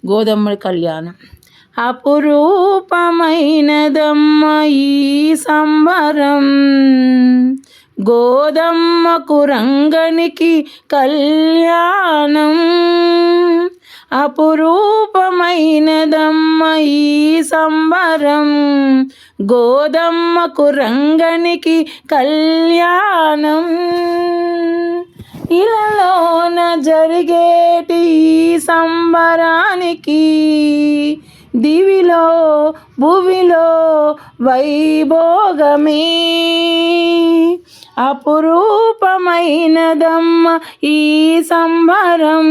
గోదమ్మడి కళ్యాణం. అపురూపమైనదమ్మ ఈ సంబరం, గోదమ్మకు రంగనికి కళ్యాణం. అపురూపమైనదమ్మ ఈ సంబరం, గోదమ్మకు రంగనికి కళ్యాణం. ఇలలోన జరిగేటి సంబరానికి దివిలో భువిలో వైభోగమే. అపురూపమైనదమ్మ ఈ సంబరం,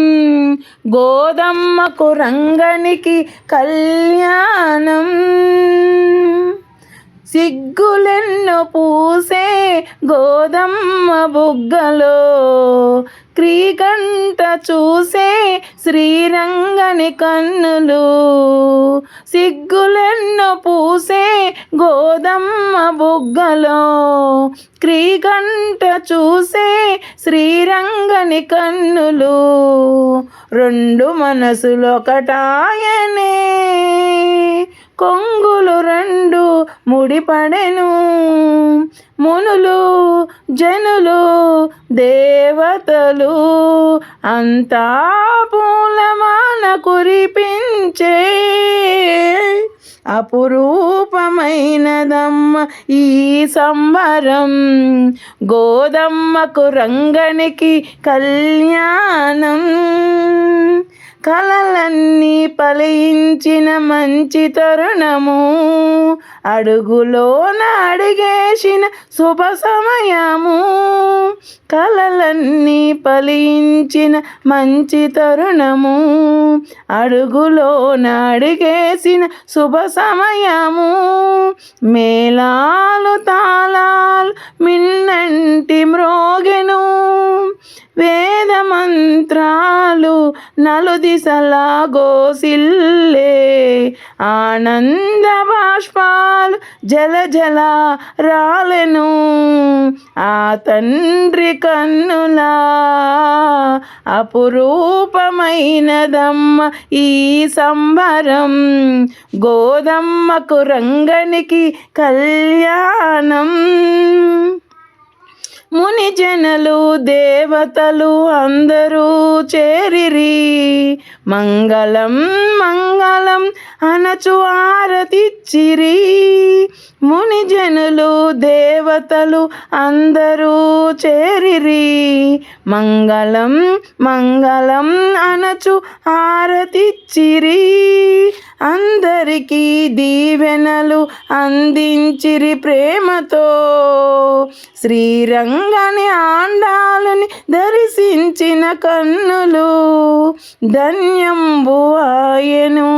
గోదమ్మకు రంగనికి కళ్యాణం. సిగ్గులెన్నో పూసే గోదమ్మ బుగ్గలో, క్రీకంట చూసే శ్రీరంగని కన్నులు. సిగ్గులెన్నో పూసే గోదమ్మ బుగ్గలో, క్రీకంట చూసే శ్రీరంగని కన్నులు. రెండు మనసులొకటాయనే, కొంగులు రెండు ముడిపడెను. మునులు జనులు దేవతలు అంతా పూలమాల కురిపించే. అపురూపమైనదమ్మ ఈ సంబరం, గోదమ్మకు రంగనికి కళ్యాణం. కలలన్నీ ఫలించిన మంచి తరుణము, అడుగులోన అడిగేసిన శుభ సమయము. కలలన్నీ ఫలించిన మంచి తరుణము, అడుగులోన అడిగేసిన శుభ సమయము. మేళాలు తాళాలు మిన్నంటి మ్రోగెను, వేద మంత్రాలు నలుదిశలా గోసిల్లే. ఆనంద బాష్పాలు జల జల రాలెను ఆ తండ్రి కన్నులా. అపురూపమైనదమ్మ ఈ సంబరం, గోదమ్మకు రంగనికి కళ్యాణం. ముని జనులు దేవతలు అందరూ చేరిరి, మంగళం మంగళం అనచు ఆరతిచ్చిరి. ముని జనులు దేవతలు అందరూ చేరిరి, మంగళం మంగళం అనచు ఆరతిచ్చిరి. అందరికీ దీవెనలు అందించిరి ప్రేమతో, శ్రీరంగని ఆండాలని దర్శించిన కన్నులు ధన్యంబు ఆయను.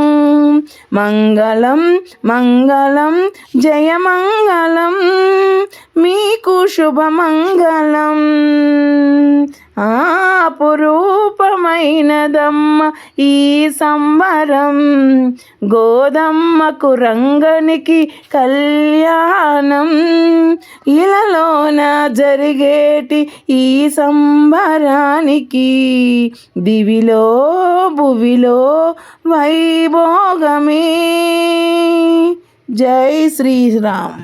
మంగళం మంగళం జయమంగళం, మీకు శుభమంగళం. అపురూపమైనదమ్మ ఈ సంబరం, గోదమ్మకు రంగనికి కళ్యాణం. ఇలలోన జరిగేటి ఈ సంబరానికి దివిలో భువిలో వైభోగమే. జై శ్రీరామ్.